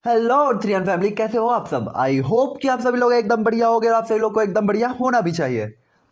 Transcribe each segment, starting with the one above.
Hello थ्रियन family, कैसे हो आप सब। आई होप कि आप सभी लोग एकदम बढ़िया होगे और आप सभी लोग को एकदम बढ़िया होना भी चाहिए।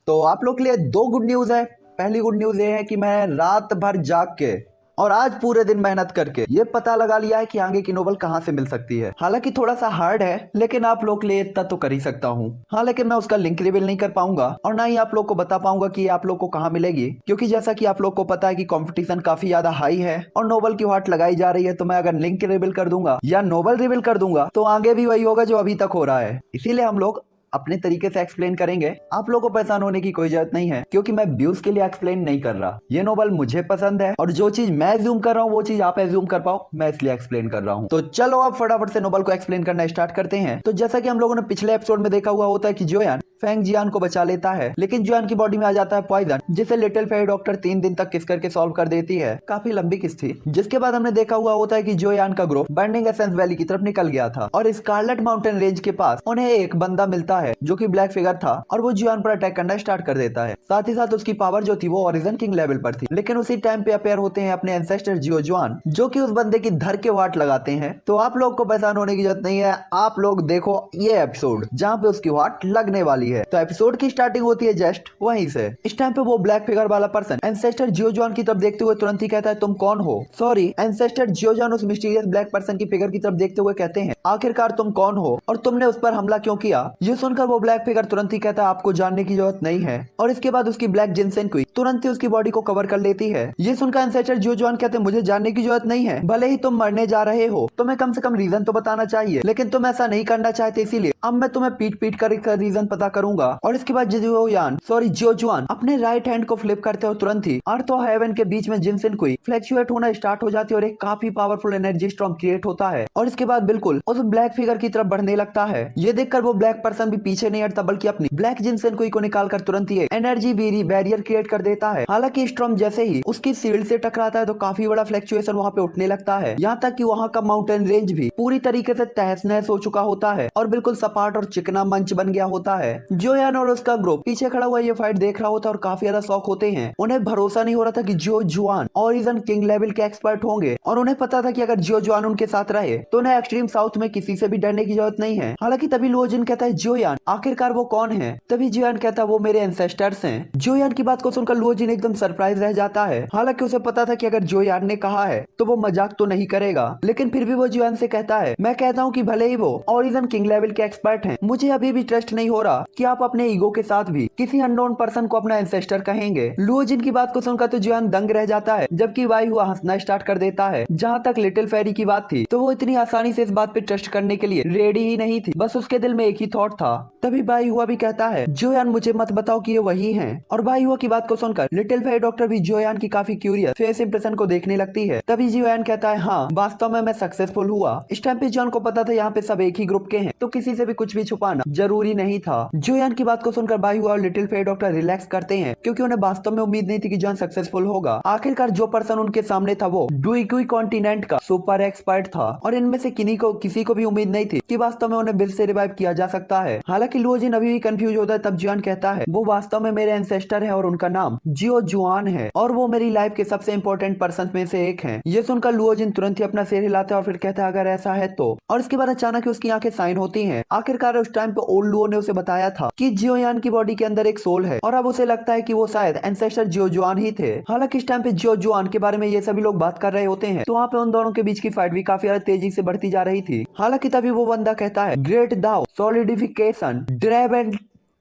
तो आप लोग के लिए दो गुड न्यूज़ है। पहली गुड न्यूज़ ये है कि मैं रात भर जाग के और आज पूरे दिन मेहनत करके ये पता लगा लिया है कि आगे की नोवेल कहाँ से मिल सकती है। हालांकि थोड़ा सा हार्ड है, लेकिन आप लोग के लिए इतना तो कर ही सकता हूँ। हाँ, लेकिन मैं उसका लिंक रिवील नहीं कर पाऊंगा और ना ही आप लोग को बता पाऊंगा कि आप लोग को कहाँ मिलेगी, क्योंकि जैसा कि आप लोग को पता है कि कंपटीशन काफी ज्यादा हाई है और नोवेल की वाट लगाई जा रही है। तो मैं अगर लिंक रिवील कर दूंगा या नोवेल रिवील कर दूंगा तो आगे भी वही होगा जो अभी तक हो रहा है। इसीलिए हम लोग अपने तरीके से एक्सप्लेन करेंगे। आप लोगों को परेशान होने की कोई जरूरत नहीं है, क्योंकि मैं व्यूज के लिए एक्सप्लेन नहीं कर रहा। ये नोवेल मुझे पसंद है और जो चीज मैं एज्यूम कर रहा हूँ वो चीज आप एज्यूम कर पाओ, मैं इसलिए एक्सप्लेन कर रहा हूँ। तो चलो अब फटाफट से नोवेल को एक्सप्लेन करना स्टार्ट करते हैं। तो जैसा कि हम लोगों ने पिछले एपिसोड में देखा हुआ होता है कि जोयान फेंग जियान को बचा लेता है, लेकिन जोयान की बॉडी में आ जाता है पॉइजन, जिसे लिटिल फेरी डॉक्टर 3 दिन तक किस करके सॉल्व कर देती है। काफी लंबी किस थी। जिसके बाद हमने देखा हुआ होता है कि जोयान का ग्रुप बर्निंग एसेंस वैली की तरफ निकल गया था और स्कारलेट माउंटेन रेंज के पास उन्हें एक बंदा मिलता है जो कि ब्लैक फिगर था और वो जोयान पर अटैक करना स्टार्ट कर देता है। साथ ही साथ उसकी पावर जो थी वो ओरिजिन किंग लेवल पर थी, लेकिन उसी टाइम पे अपेयर होते हैं अपने एंसेस्टर जियो जुआन, जो कि उस बंदे की धर के वाट लगाते हैं। तो आप लोग को परेशान होने की जरूरत नहीं है, आप लोग देखो ये एपिसोड जहाँ पे उसकी वाट लगने वाली है। तो एपिसोड की स्टार्टिंग होती है जस्ट वहीं से। इस टाइम पे वो ब्लैक फिगर वाला पर्सन एंसेस्टर जियो जुआन की तरफ देखते हुए तुरंत ही कहता है तुम कौन हो। सॉरी, एंसेस्टर जियो जुआन उस मिस्टीरियस ब्लैक पर्सन की फिगर की तरफ देखते हुए कहते हैं आखिरकार तुम कौन हो और तुमने उस पर हमला क्यों किया। ये सुनकर वो ब्लैक फिगर तुरंत ही कहता है आपको जानने की जरूरत नहीं है, और इसके बाद उसकी ब्लैक जिनसेन क्वीन तुरंत ही उसकी बॉडी को कवर कर लेती है। ये सुनकर एंसेस्टर जियो जुआन कहते हैं मुझे जानने की जरूरत नहीं है, भले ही तुम मरने जा रहे हो तुम्हें कम से कम रीजन तो बताना चाहिए, लेकिन तुम ऐसा नहीं करना चाहते, इसीलिए अब मैं तुम्हें पीट पीट कर रीजन पता करूंगा। और इसके बाद जियो जुआन अपने राइट हैंड को फ्लिप करते हो, तुरंत ही अर्थ और हेवन के बीच में जिनसेन क्वीन फ्लैक्चुएट होना स्टार्ट हो जाती है और एक काफी पावरफुल एनर्जी स्टॉर्म क्रिएट होता है और इसके बाद बिल्कुल उस ब्लैक फिगर की तरफ बढ़ने लगता है। ये देखकर वो ब्लैक पर्सन भी पीछे नहीं हटता, बल्कि अपनी ब्लैक जिनसेन क्वीन को निकालकर तुरंत ही एनर्जी बैरियर क्रिएट कर देता है। हालांकि स्टॉर्म जैसे ही उसकी शील्ड से टकराता है तो काफी बड़ा फ्लैक्चुएशन वहाँ पे उठने लगता है, यहाँ तक कि वहाँ का माउंटेन रेंज भी पूरी तरीके से तहस नहस हो चुका होता है और बिल्कुल सपाट और चिकना मंच बन गया होता है। जोयान और उसका ग्रुप पीछे खड़ा हुआ ये फाइट देख रहा होता है और काफी ज्यादा शॉक होते हैं। उन्हें भरोसा नहीं हो रहा था कि जियो जुआन ओरिजिन किंग लेवल के एक्सपर्ट होंगे और उन्हें पता था कि अगर जियो जुआन उनके साथ रहे तो उन्हें एक्सट्रीम साउथ में किसी से भी डरने की जरूरत नहीं है। हालांकि तभी लुओजिन कहता है जोयान आखिरकार वो कौन है। तभी जोयान कहता है वो मेरे एंसेस्टर्स हैं। जोयान की बात को सुनकर लुओजिन एकदम सरप्राइज रह जाता है। हालांकि उसे पता था कि अगर जोयान ने कहा है तो वो मजाक तो नहीं करेगा, लेकिन फिर भी वो जोयान से कहता है मैं कहता हूँ कि भले ही वो ओरिजिन किंग लेवल के एक्सपर्ट हैं, मुझे अभी भी ट्रस्ट नहीं हो रहा कि आप अपने ईगो के साथ भी किसी अननोन पर्सन को अपना एंसेस्टर कहेंगे। लुओजिन की बात को सुनकर तो जोयान दंग रह जाता है, जबकि वाई हुआ हंसना स्टार्ट कर देता है। जहाँ तक लिटिल फेरी की बात थी तो वो इतनी आसानी से इस बात पे ट्रस्ट करने के लिए रेडी ही नहीं थी, बस उसके दिल में एक ही थॉट था। तभी भाई हुआ भी कहता है जोयान मुझे मत बताओ कि ये वही हैं। और भाई हुआ की बात को सुनकर लिटिल फेरी डॉक्टर भी जोयान की काफी क्यूरियस फेस इंप्रेशन को देखने लगती है। तभी जोयान कहता है हाँ वास्तव में मैं सक्सेसफुल हुआ। इस टाइम पे जोयान को पता था यहाँ पे सब एक ही ग्रुप के हैं, तो किसी से भी कुछ भी छुपाना जरूरी नहीं था। जोयान की बात को सुनकर भाई हुआ और लिटिल फेरी डॉक्टर रिलैक्स करते हैं, क्योंकि उन्हें वास्तव में उम्मीद नहीं थी कि जोयान सक्सेसफुल होगा। आखिरकार जो पर्सन उनके सामने था वो डुइक्वी कॉन्टिनेंट का सुपर एक्सपर्ट था और इनमें से किसी को भी उम्मीद नहीं थी कि वास्तव में उन्हें बिल से रिवाइव किया जा सकता है। हालांकि लुओजिन अभी भी कंफ्यूज होता है। तब जोयान कहता है वो वास्तव में मेरे एंसेस्टर है और उनका नाम जियो जुआन है और वो मेरी लाइफ के सबसे इंपॉर्टेंट पर्सन में से एक है। ये सुनकर लुओजिन तुरंत ही अपना सिर हिलाता है और फिर कहता है अगर ऐसा है तो। और इसके बाद अचानक उसकी आंखें साइन होती हैं। आखिरकार उस टाइम पे ओल्ड लुओ ने उसे बताया था कि जियोयान की बॉडी के अंदर एक सोल है और अब उसे लगता है कि वो शायद एंसेस्टर जियो जुआन ही थे। हालांकि इस टाइम पे जियो जुआन के बारे में ये सभी लोग बात कर रहे होते हैं, तो वहाँ पे उन दोनों के बीच की फाइट भी काफी ज्यादा तेजी से बढ़ती जा रही थी। हालांकि तभी वो बंदा कहता है ग्रेट दाओ सॉलिडिफिकेशन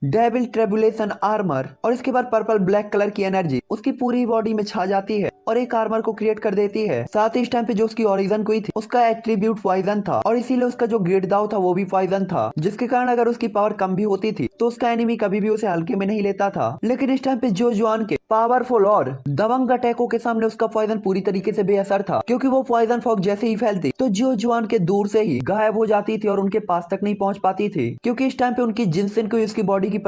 डेविल ट्रेबुलेशन आर्मर, और इसके बाद पर्पल ब्लैक कलर की एनर्जी उसकी पूरी बॉडी में छा जाती है और एक आर्मर को क्रिएट कर देती है। साथ ही इस टाइम पे जो उसकी ओरिजिन कोई थी उसका एट्रीब्यूट पॉइजन था और इसीलिए उसका जो ग्रेट दाव था वो भी पॉइजन था, जिसके कारण अगर उसकी पावर कम भी होती थी तो उसका एनिमी कभी भी उसे हल्के में नहीं लेता था। लेकिन इस टाइम पे जो जुआन के पावरफुल और दबंग अटैकों के सामने उसका पॉइजन पूरी तरीके से बेअसर था, क्योंकि वो पॉइजन फॉग जैसे ही फैलती तो जो जुआन के दूर से ही गायब हो जाती थी और उनके पास तक नहीं पहुंच पाती थी, क्योंकि इस टाइम पे उनकी जिनसेन को उसकी बॉडी की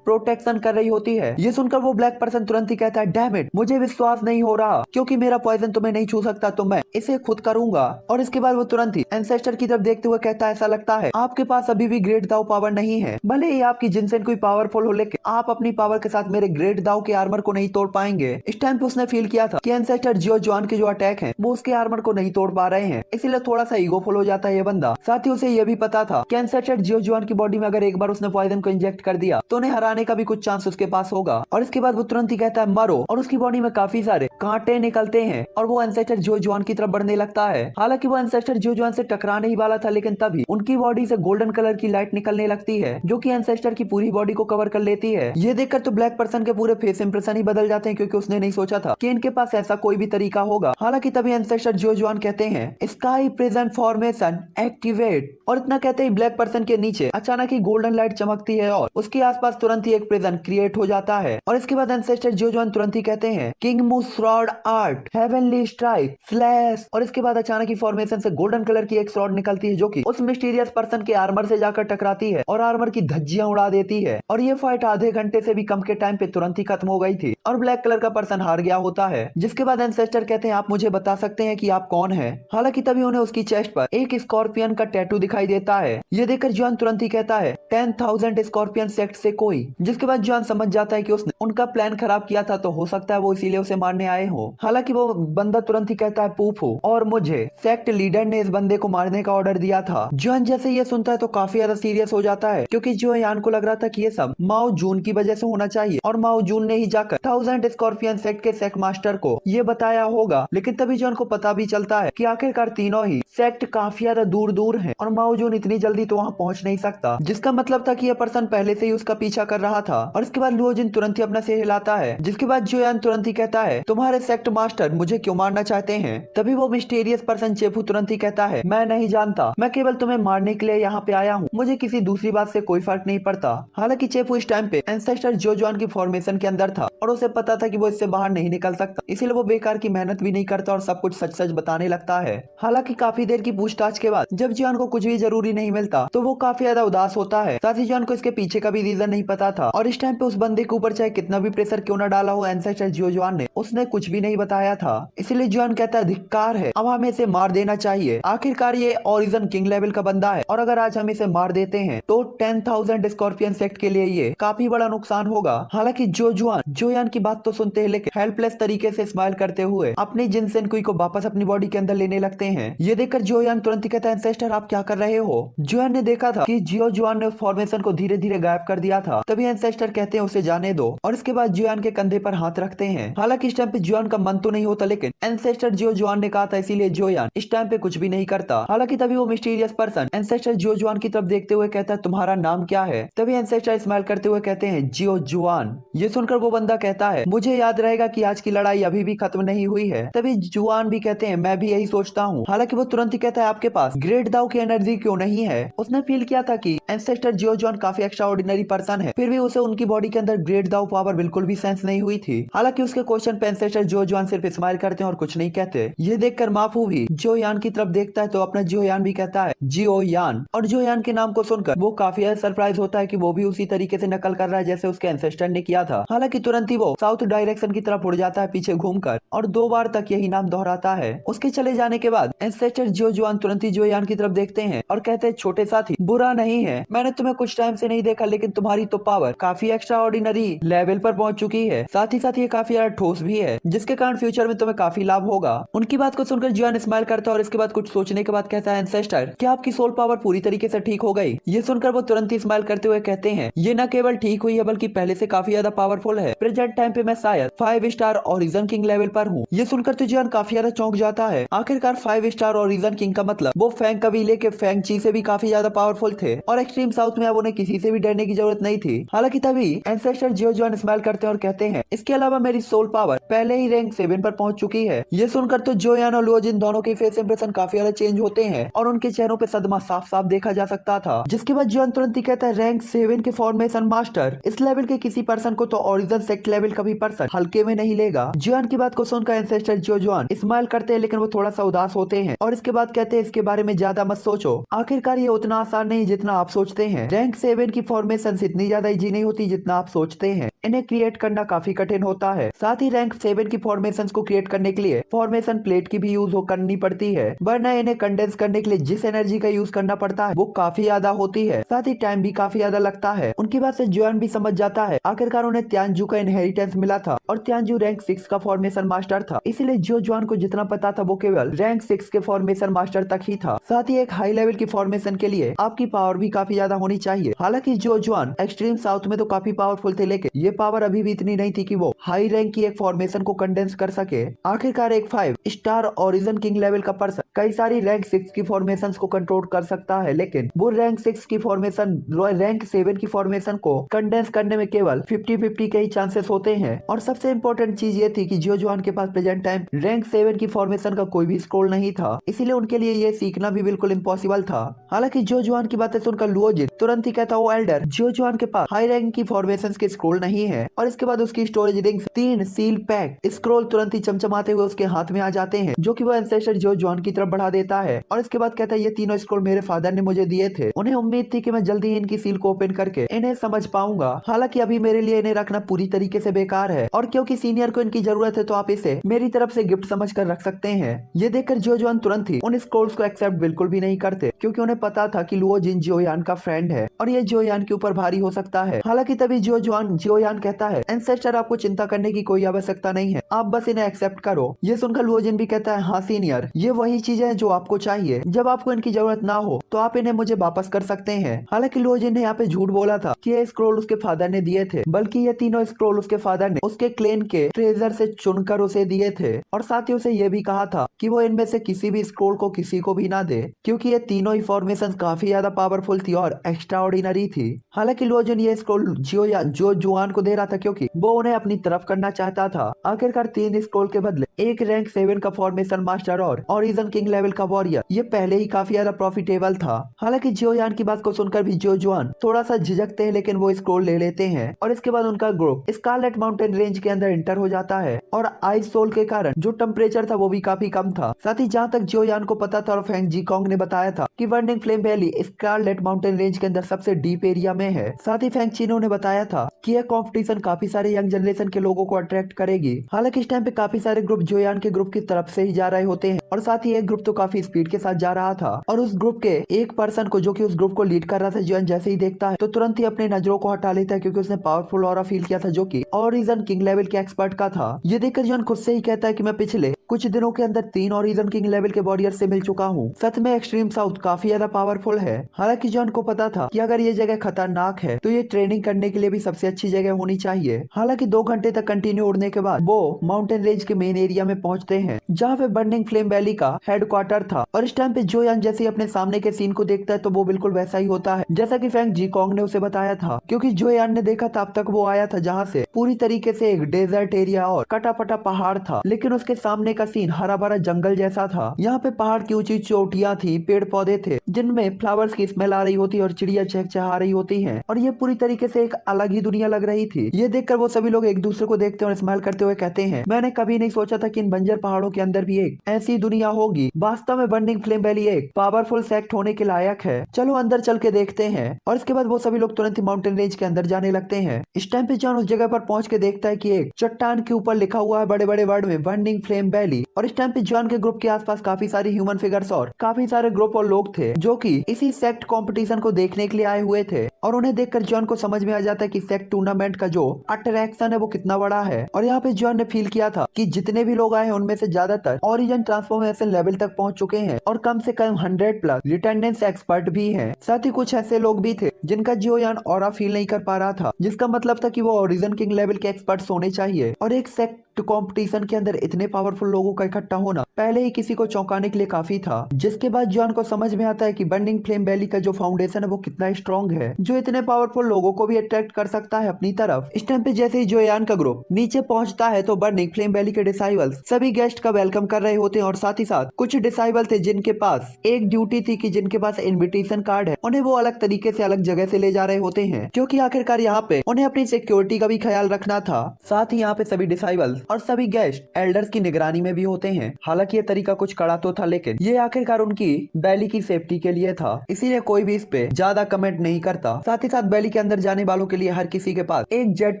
प्रोटेक्शन कर रही होती है। ये सुनकर वो ब्लैक पर्सन तुरंत ही कहता है, डैम इट, मुझे विश्वास नहीं हो रहा, क्योंकि मेरा पॉइजन तुम्हें नहीं छू सकता, तो मैं इसे खुद करूंगा। और इसके बाद वो तुरंत ही एंसेस्टर की तरफ देखते हुए कहता है, ऐसा लगता है आपके पास अभी भी ग्रेट दाव पावर नहीं है। भले ही आपकी जिनसेन कोई पावरफुल हो, लेकिन आप अपनी पावर के साथ मेरे ग्रेट दाव के आर्मर को नहीं तोड़ पाएंगे। इस टाइम पे उसने फील किया था कि एंसेस्टर जियो जुआन के जो अटैक है वो उसके आर्मर को नहीं तोड़ पा रहे हैं, इसीलिए थोड़ा सा ईगोफुल हो जाता है ये बंदा। साथ ही उसे ये भी पता था कि एंसेस्टर जियो जुआन की बॉडी में अगर एक बार उसने पॉइजन को इंजेक्ट कर दिया तो उन्हें हराने का भी कुछ चांस उसके पास होगा। और इसके बाद वो तुरंत ही कहता है, मरो, और उसकी बॉडी में काफी सारे कांटे निकलते हैं और वो एंसेस्टर जियो जुआन की तरफ बढ़ने लगता है। हालांकि वो एंसेस्टर जियो जुआन से टकराने ही वाला था, लेकिन तभी उनकी बॉडी से गोल्डन कलर की लाइट निकलने लगती है जो कि एंसेस्टर की पूरी बॉडी को कवर कर लेती है। ये देखकर तो ब्लैक पर्सन के पूरे फेस इंप्रेशन ही बदल जाते हैं, क्योंकि उसने नहीं सोचा था कि इनके पास ऐसा कोई भी तरीका होगा। हालांकि तभी एंसेस्टर जियो जुआन कहते हैं, स्काई प्रिजन फॉर्मेशन एक्टिवेट, और इतना कहते ही ब्लैक पर्सन के नीचे अचानक ही गोल्डन लाइट चमकती है और उसके आसपास तुरंत ही एक प्रिजन क्रिएट हो जाता है। और इसके बाद एंसेस्टर जियो जुआन तुरंत ही कहते हैं, किंग मूसरॉड आर्ट हेवनली स्ट्राइक फ्लैश, और इसके बाद अचानक ही फॉर्मेशन से गोल्डन कलर की एक स्वॉर्ड निकलती है जो कि उस मिस्टीरियस पर्सन के आर्मर से जाकर टकराती है और आर्मर की धज्जियां उड़ा देती है। और ये फाइट आधे घंटे से भी कम के टाइम पे तुरंत ही खत्म हो गई थी और ब्लैक कलर का पर्सन हार गया होता है। जिसके बाद एंसेस्टर कहते हैं, आप मुझे बता सकते हैं कि आप कौन है। हालांकि तभी उन्हें उसकी चेस्ट पर एक स्कॉर्पियन का टैटू दिखाई देता है। ये देखकर जॉन तुरंत ही कहता है, 10,000 स्कॉर्पियन सेक्ट से कोई। जिसके बाद जॉन समझ जाता है कि उसने उनका प्लान खराब किया था, तो हो सकता है वो इसीलिए उसे मारने आए हो। हालांकि वो बंदा तुरंत ही कहता है, पूफू, और मुझे सेक्ट लीडर ने इस बंदे को मारने का ऑर्डर दिया था। जॉन जैसे ये सुनता है तो काफी ज्यादा सीरियस हो जाता है, क्योंकि जो यान को लग रहा था कि ये सब माओ जून की वजह से होना चाहिए और माओ जून ने ही जाकर 1000 स्कॉर्पियन सेक्ट के सेक्ट मास्टर को ये बताया होगा। लेकिन तभी जॉन को पता भी चलता है कि आखिरकार तीनों ही सेक्ट काफी ज्यादा दूर दूर है और माओ जून इतनी जल्दी तो वहाँ पहुँच नहीं सकता, जिसका मतलब था कि यह पर्सन पहले से ही उसका पीछा कर रहा था। और इसके बाद लुओजिन तुरंत ही अपना सिर हिलाता है, जिसके बाद जोयान तुरंत ही कहता है, तुम्हारे सेक्ट मास्टर मुझे क्यों मारना चाहते हैं। तभी वो मिस्टीरियस पर्सन चेफू तुरंत ही कहता है, मैं नहीं जानता, मैं केवल तुम्हें मारने के लिए यहाँ पे आया हूँ, मुझे किसी दूसरी बात से कोई फर्क नहीं पड़ता। हालांकि चेफू इस टाइम पे एंसेस्टर जोजुआन की फॉर्मेशन के अंदर था और उसे पता था कि वो इससे बाहर नहीं निकल सकता, इसीलिए वो बेकार की मेहनत भी नहीं करता और सब कुछ सच सच बताने लगता है। हालांकि काफी देर की पूछताछ के बाद जब जोयान को कुछ भी जरूरी नहीं मिलता तो वो काफी ज्यादा उदास होता है। साथ ही जोयान को इसके पीछे का भी रीजन नहीं पता था और इस टाइम पे उस बंदे के ऊपर चाहे कितना भी प्रेशर क्यों ना डाला हो एंसेस्टर जोजुआन ने, उसने कुछ भी नहीं बताया था। इसीलिए जोयान कहता है, धिक्कार है, अब हमें इसे मार देना चाहिए, आखिरकार ये ओरिजिन किंग लेवल का बंदा है और अगर आज हम इसे मार देते हैं तो 10,000 स्कॉर्पियन सेक्ट के लिए ये काफी बड़ा नुकसान होगा। हालांकि जोयान की बात तो सुनते हैं, लेकिन हेल्पलेस तरीके से स्माइल करते हुए अपनी जिनसेनकुई को वापस अपनी बॉडी के अंदर लेने लगते हैं। ये देखकर जोयान तुरंत ही कहता है, एंसेस्टर आप क्या कर रहे हो। जोयान ने देखा था कि जोयान ने फॉर्मेशन को धीरे धीरे गायब कर दिया था। तभी एंसेस्टर कहते हैं उसे जाने दो और इसके बाद जोयान के कंधे पर हाथ रखते हैं। हालांकि इस टाइम पे जोयान का मन तो नहीं होता, लेकिन एंसेस्टर जोयान ने कहा था इसीलिए जोयान इस टाइम पे कुछ भी नहीं करता। हालांकि तभी वो मिस्टीरियस पर्सन एंसेस्टर जोयान की तरफ देखते हुए कहता है, तुम्हारा नाम क्या है। तभी एंसेस्टर स्माइल करते हुए कहते हैं, जोयान। ये सुनकर वो बंदा कहता है, मुझे याद रहेगा कि आज की लड़ाई अभी भी खत्म नहीं हुई है। तभी जुआन भी कहते हैं, मैं भी यही सोचता हूँ। हालांकि वो तुरंत ही कहता है, आपके पास ग्रेट दाव की एनर्जी क्यों नहीं है। उसने फील किया था कि एंसेस्टर जोयान काफी एक्स्ट्रा ऑर्डिनरी पर्सन है, फिर भी उसे उनकी बॉडी के अंदर ग्रेट दाव पावर बिल्कुल भी सेंस नहीं हुई थी। हालांकि उसके क्वेश्चन पे एंसेस्टर जोयान सिर्फ स्माइल करते हैं और कुछ नहीं कहते। ये देखकर माफू भी जोयान की तरफ देखता है तो अपना जोयान भी कहता है, जियोयान। और जोयान के नाम को सुनकर वो काफी सरप्राइज होता है कि वो भी उसी तरीके से नकल कर रहा है जैसे उसके एंसेस्टर ने किया था। हालांकि तुरंत ही वो साउथ डायरेक्शन की तरफ उड़ जाता है पीछे घूमकर और 2 बार तक यही नाम दोहराता है। उसके चले जाने के बाद एंसेस्टर जोयान तुरंत ही जोयान की तरफ देखते हैं और कहते हैं, छोटे साथी बुरा नहीं है, मैंने तुम्हें कुछ टाइम से नहीं देखा, लेकिन तुम्हारी तो पावर काफी एक्स्ट्रा ऑर्डिनरी लेवल पर पहुंच चुकी है, साथ ही ये काफी ज्यादा ठोस भी है, जिसके कारण फ्यूचर में तुम्हें काफी लाभ होगा। उनकी बात को सुनकर जोयान स्माइल करता है और इसके बाद कुछ सोचने के बाद कहता है, एंसेस्टर क्या आपकी सोल पावर पूरी तरीके से ठीक हो गई। ये सुनकर वो तुरंत ही स्माइल करते हुए कहते हैं, ये न केवल ठीक हुई है बल्कि पहले से काफी ज्यादा पावरफुल है। प्रेजेंट टाइम पे मैं शायद 5 स्टार ओरिजिन किंग लेवल पर हूँ। ये सुनकर तो जोयान काफी ज्यादा चौंक जाता है। आखिरकार 5 स्टार ओरिजिन किंग का मतलब वो फैंग कबीले के फैंग ची से भी काफी ज्यादा पावरफुल थे और एक्सट्रीम साउथ में अब उन्हें किसी से भी डरने की जरूरत नहीं थी। हालांकि तभी एंसेस्टर जोयान स्माइल करते हैं और कहते हैं, इसके अलावा मेरी सोल पावर पहले ही रैंक 7 पर पहुंच चुकी है। ये सुनकर तो जोयान और लुओजिन दोनों के फेस इंप्रेशन काफी ज्यादा चेंज होते हैं और उनके चेहरों पे सदमा साफ साफ देखा जा सकता था। जिसके बाद जोयान तुरंत ही कहता है, रैंक 7 के फॉर्मेशन मास्टर, इस लेवल के किसी पर्सन को तो ओरिजिन सेक्ट लेवल का भी पर्सन हल्के में नहीं लेगा। जोयान की बात को सुनकर एंसेस्टर जोयान स्माइल करते हैं, लेकिन वो थोड़ा सा उदास होते हैं और इसके बाद कहते हैं, इसके बारे में ज्यादा मत सोचो, आखिरकार ये उतना आसान नहीं जितना आप सोचते हैं। रैंक 7 की फॉर्मेशन इतनी ज्यादा इजी नहीं होती जितना आप सोचते हैं। इन्हें क्रिएट करना काफी कठिन होता है। साथ ही रैंक 7 की फॉर्मेशन को क्रिएट करने के लिए फॉर्मेशन प्लेट की भी यूज करनी पड़ती है, वरना इन्हें कंडेंस करने के लिए जिस एनर्जी का यूज करना पड़ता है वो काफी ज्यादा होती है। साथ ही टाइम भी काफी ज्यादा लगता है। उनकी बात से जुआन भी समझ जाता है। आखिरकार उन्हें त्यांजू का इनहेरिटेंस मिला था और त्यांजू रैंक 6 का फॉर्मेशन मास्टर था, इसीलिए जो जुआन को जितना पता था वो केवल रैंक 6 के फॉर्मेशन मास्टर तक ही था। साथ ही एक हाई लेवल की फॉर्मेशन के लिए आपकी पावर भी काफी ज्यादा होनी चाहिए। हालांकि जो जुआन एक्सट्रीम साउथ में तो काफी पावरफुल थे, लेकिन ये पावर अभी भी इतनी नहीं थी कि वो हाई रैंक की एक फॉर्मेशन को कंडेंस कर सके। आखिरकार एक 5 स्टार ओरिजिन किंग लेवल का पर्सन कई सारी रैंक 6 की फॉर्मेशन को कंट्रोल कर सकता है, लेकिन वो रैंक 6 की फॉर्मेशन रैंक 7 की फॉर्मेशन को कंडेंस करने में केवल 50-50 के ही चांसेस होते हैं। और सबसे इम्पोर्टेंट चीज ये थी कि जो जुआन के पास प्रेजेंट टाइम रैंक 7 की फॉर्मेशन का कोई भी स्क्रॉल नहीं था, इसीलिए उनके लिए ये सीखना भी बिल्कुल इम्पॉसिबल था। हालांकि जो जुआन की बातें सुनकर लुओ जिन तुरंत ही कहता, वो एल्डर जो जुआन के पास हाई रैंक की फॉर्मेशन के स्क्रॉल नहीं है। और इसके बाद उसकी storage ring 3 seal pack scroll तुरंत ही चमचमाते हुए उसके हाथ में आ जाते हैं, जो कि वो एंसेस्टर जो जुआन की तरफ बढ़ा देता है। और इसके बाद कहता है, ये तीनों स्क्रॉल मेरे फादर ने मुझे दिए थे, उन्हें उम्मीद थी कि मैं जल्दी ही इनकी सील को ओपन करके इन्हें समझ पाऊंगा। हालांकि अभी मेरे लिए इन्हें रखना पूरी तरीके से बेकार है, और क्योंकि सीनियर को इनकी जरूरत है तो आप इसे मेरी तरफ से गिफ्ट समझ कर रख सकते हैं। ये देखकर जो जुआन तुरंत ही उन स्क्रॉल्स को एक्सेप्ट बिल्कुल भी नहीं करते, क्योंकि उन्हें पता था कि लुओ जिन जोयान का फ्रेंड है और ये जोयान के ऊपर भारी हो सकता है। हालांकि तभी जो जुआन जोयान कहता है, एंसेस्टर आपको चिंता करने की कोई आवश्यकता नहीं है, आप बस इन्हें एक्सेप्ट करो। ये सुनकर लुओ जिन भी कहता है, हाँ सीनियर, ये वही चीजें हैं जो आपको चाहिए। जब आपको इनकी जरूरत ना हो तो आप इन्हें मुझे वापस कर सकते हैं। हालांकि लुओ जिन ने यहाँ पे झूठ बोला था कि ये स्क्रॉल उसके फादर ने दिए थे, बल्कि ये तीनों स्क्रॉल उसके फादर ने उसके क्लेन के ट्रेजर से चुनकर उसे दिए थे। और साथ ही उसे ये भी कहा था कि वो इनमें से किसी भी स्क्रॉल को किसी को भी ना दे, क्योंकि ये तीनों ही फॉर्मेशन काफी ज्यादा पावरफुल थी और एक्स्ट्रा ऑर्डिनरी थी। हालांकि लुओ जिन ये स्क्रॉल जो जुआन को दे रहा था, क्योंकि वो उन्हें अपनी तरफ करना चाहता था। आखिरकार 3 स्क्रॉल के बदले एक रैंक 7 का फॉर्मेशन मास्टर और ओरिजिन किंग लेवल का वॉरियर, ये पहले ही काफी ज्यादा प्रॉफिटेबल था। हालांकि जोयान की बात को सुनकर भी जो जुआन थोड़ा सा झिझकते हैं, लेकिन वो स्क्रॉल ले लेते हैं। और इसके बाद उनका ग्रुप स्कारलेट माउंटेन रेंज के अंदर इंटर हो जाता है, और आइस सोल के कारण जो टेम्परेचर था वो भी काफी कम था। साथ ही जहाँ तक जोयान को पता था और फेंग जीकोंग ने बताया था कि burning flame valley scarlet mountain range के अंदर सबसे डीप एरिया में है। साथ ही फेंग चीनो ने बताया था कि यह कंपटीशन काफी सारे यंग जनरेशन के लोगों को अट्रैक्ट करेगी। हालांकि इस टाइम पे काफी सारे ग्रुप जोयान के ग्रुप की तरफ से ही जा रहे होते हैं, और साथ ही एक ग्रुप तो काफी स्पीड के साथ जा रहा था। और उस ग्रुप के एक पर्सन को, जो कि उस ग्रुप को लीड कर रहा था, जोयान जैसे ही देखता है तो तुरंत ही अपने नजरों को हटा लेता है, क्योंकि उसने पावरफुल ऑरा फील किया था जो कि ओरिजिन किंग लेवल के एक्सपर्ट का था। ये देखकर जोयान खुद से ही कहता है कि मैं पिछले कुछ दिनों के अंदर 3 ओरिजिन किंग लेवल के वॉरियर से मिल चुका हूँ। सच में एक्सट्रीम साउथ काफी ज्यादा पावरफुल है। हालांकि जोयान को पता था कि अगर ये जगह खतरनाक है तो ये ट्रेनिंग करने के लिए भी सबसे अच्छी जगह होनी चाहिए। हालांकि 2 घंटे तक कंटिन्यू उड़ने के बाद वो माउंटेन रेंज के मेन एरिया में पहुंचते हैं, जहाँ पे बर्निंग फ्लेम वैली का हेडक्वार्टर था। और इस टाइम पे जोयान जैसे ही अपने सामने के सीन को देखता है तो वो बिल्कुल वैसा ही होता है जैसा कि फेंग जीकोंग ने उसे बताया था, क्योंकि जोयान ने देखा था अब तक वो आया था जहाँ से पूरी तरीके से एक डेजर्ट एरिया और कटा पटा पहाड़ था, लेकिन उसके सामने का सीन हरा भरा जंगल जैसा था। यहाँ पे पहाड़ की ऊंची चोटियां थी, पेड़ पौधे थे जिनमें फ्लावर्स की स्मेल आ रही होती और चिड़िया चहचहा रही होती हैं, और ये पूरी तरीके से एक अलग ही दुनिया लग रही थी। ये देखकर वो सभी लोग एक दूसरे को देखते और स्माइल करते हुए कहते हैं, मैंने कभी नहीं सोचा था कि इन बंजर पहाड़ों के अंदर भी एक ऐसी दुनिया होगी। वास्तव में बर्निंग फ्लेम वैली एक पावरफुल सेक्ट होने के लायक है। चलो अंदर चल के देखते हैं। और इसके बाद वो सभी लोग तुरंत ही माउंटेन रेंज के अंदर जाने लगते हैं। इस टाइम पे जॉन उस जगह पर पहुंच के देखता है कि एक चट्टान के ऊपर लिखा हुआ है बड़े बड़े वर्ड में बर्निंग फ्लेम वैली। और इस टाइम पे जॉन के ग्रुप के आसपास काफी सारे ह्यूमन फिगर्स और काफी सारे ग्रुप और लोग थे जो कि इसी सेक्ट कंपटीशन को देखने के लिए आए हुए थे। और उन्हें देखकर जॉन को समझ में आ जाता है कि सेक्ट टूर्नामेंट का जो अट्रैक्शन है वो कितना बड़ा है। और यहाँ पे जॉन ने फील किया था कि जितने भी लोग आए हैं उनमें से ज्यादातर ओरिजिन ट्रांसफॉर्मेशन लेवल तक पहुंच चुके हैं, और कम से कम 100+ रिटेंडेंस एक्सपर्ट भी हैं। साथ ही कुछ ऐसे लोग भी थे जिनका जोयान ऑरा फील नहीं कर पा रहा था, जिसका मतलब था कि वो ओरिजिन किंग लेवल के एक्सपर्ट्स होने चाहिए। और एक सेक्ट कंपटीशन के अंदर इतने पावरफुल लोगों का इकट्ठा होना पहले ही किसी को चौंकाने के लिए काफी था। जिसके बाद जॉन को समझ में आता है कि बर्निंग फ्लेम वैली का जो फाउंडेशन है वो कितना स्ट्रॉन्ग है, जो इतने पावरफुल लोगों को भी अट्रैक्ट कर सकता है अपनी तरफ। इस टाइम पे जैसे ही जोयान का ग्रुप नीचे पहुंचता है तो बर्निंग फ्लेम वैली के डिसाइबल्स सभी गेस्ट का वेलकम कर रहे होते हैं, और साथ ही साथ कुछ डिसाइबल थे जिनके पास एक ड्यूटी थी कि जिनके पास इन्विटेशन कार्ड है उन्हें वो अलग तरीके से अलग जगह से ले जा रहे होते हैं, क्योंकि आखिरकार यहाँ पे उन्हें अपनी सिक्योरिटी का भी ख्याल रखना था। साथ ही यहाँ पे सभी डिसाइबल्स और सभी गेस्ट एल्डर्स की निगरानी में भी होते हैं। हालांकि ये तरीका कुछ कड़ा तो था, लेकिन ये आखिरकार उनकी बैली की सेफ्टी के लिए था, इसीलिए कोई भी इस पे ज्यादा कमेंट नहीं करता। साथ ही साथ बैली के अंदर जाने वालों के लिए हर किसी के पास एक जेट